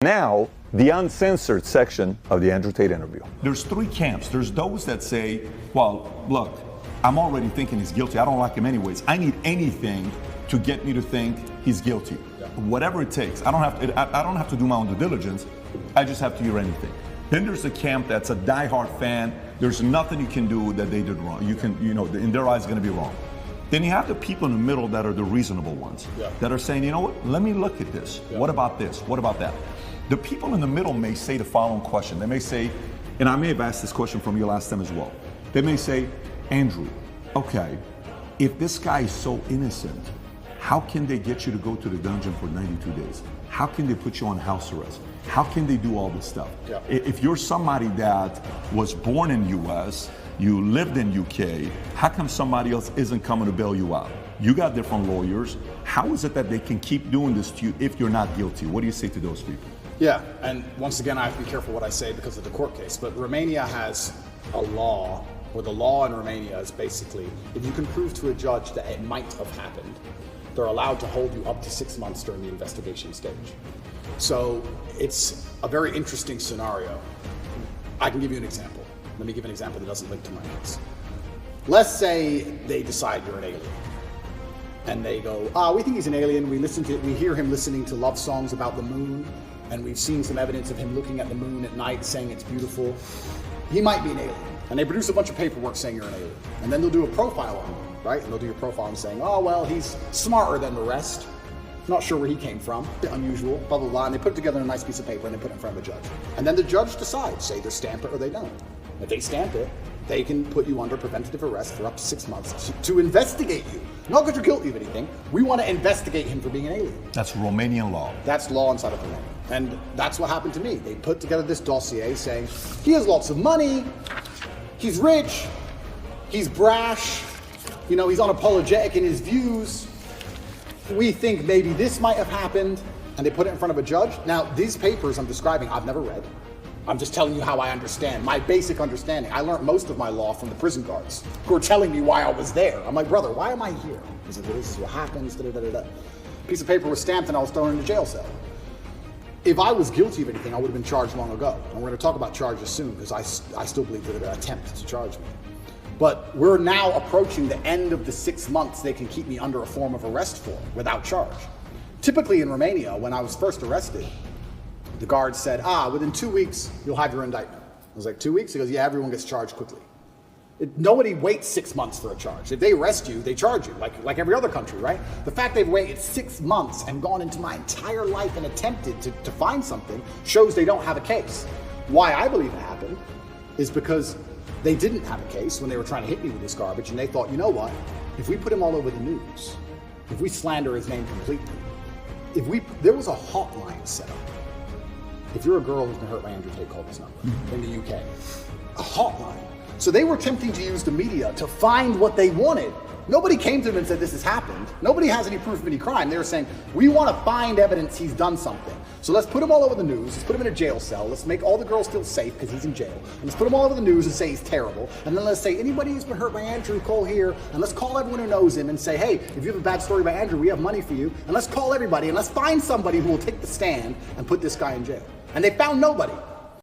Now, the uncensored section of the Andrew Tate interview. There's three camps. There's those that say, well, look, I'm already thinking he's guilty. I don't like him anyways. I need anything to get me to think he's guilty. Yeah. Whatever it takes. I don't have to do my own due diligence. I just have to hear anything. Then there's a camp that's a diehard fan. There's nothing you can do that they did wrong. In their eyes, it's going to be wrong. Then you have the people in the middle that are the reasonable ones, that are saying, you know what, let me look at this. Yeah. What about this? What about that? The people in the middle may say the following question. They may say, and I may have asked this question from you last time as well. They may say, Andrew, okay, if this guy is so innocent, how can they get you to go to the dungeon for 92 days? How can they put you on house arrest? How can they do all this stuff? Yeah. If you're somebody that was born in US, you lived in UK, how come somebody else isn't coming to bail you out? You got different lawyers. How is it that they can keep doing this to you if you're not guilty? What do you say to those people? Yeah, and once again, I have to be careful what I say because of the court case, but Romania has a law, or the law in Romania is basically, if you can prove to a judge that it might have happened, they're allowed to hold you up to 6 months during the investigation stage. So it's a very interesting scenario. I can give you an example. Let me give an example that doesn't link to my case. Let's say they decide you're an alien. And they go, we think he's an alien. We hear him listening to love songs about the moon. And we've seen some evidence of him looking at the moon at night saying it's beautiful. He might be an alien. And they produce a bunch of paperwork saying you're an alien. And then they'll do a profile on you, right? And they'll do your profile and saying, oh, well, he's smarter than the rest. Not sure where he came from, a bit unusual, blah, blah, blah. And they put it together in a nice piece of paper and they put it in front of a judge. And then the judge decides, say they stamp it or they don't. If they stamp it, they can put you under preventative arrest for up to 6 months to investigate you. Not because you're guilty of anything. We want to investigate him for being an alien. That's Romanian law. That's law inside of Romania. And that's what happened to me. They put together this dossier saying, he has lots of money, he's rich, he's brash, he's unapologetic in his views. We think maybe this might have happened. And they put it in front of a judge. Now, these papers I'm describing, I've never read. I'm just telling you how I understand, my basic understanding. I learned most of my law from the prison guards who were telling me why I was there. I'm like, brother, why am I here? He's like, well, this is what happens, da-da-da-da-da. Piece of paper was stamped and I was thrown in a jail cell. If I was guilty of anything, I would have been charged long ago. And we're going to talk about charges soon because I still believe they're going to attempt to charge me. But we're now approaching the end of the 6 months they can keep me under a form of arrest for without charge. Typically in Romania, when I was first arrested, the guard said, within 2 weeks, you'll have your indictment. I was like, 2 weeks? He goes, yeah, everyone gets charged quickly. Nobody waits 6 months for a charge. If they arrest you, they charge you, like every other country, right? The fact they've waited 6 months and gone into my entire life and attempted to find something shows they don't have a case. Why I believe it happened is because they didn't have a case when they were trying to hit me with this garbage, and they thought, you know what? If we put him all over the news, if we slander his name completely, there was a hotline set up. If you're a girl who's been hurt by Andrew Tate, call this number in the UK. A hotline. So they were attempting to use the media to find what they wanted. Nobody came to them and said this has happened. Nobody has any proof of any crime. They were saying, we want to find evidence he's done something. So let's put him all over the news. Let's put him in a jail cell. Let's make all the girls feel safe because he's in jail. And let's put him all over the news and say he's terrible. And then let's say, anybody who's been hurt by Andrew, call here. And let's call everyone who knows him and say, hey, if you have a bad story about Andrew, we have money for you. And let's call everybody and let's find somebody who will take the stand and put this guy in jail. And they found nobody.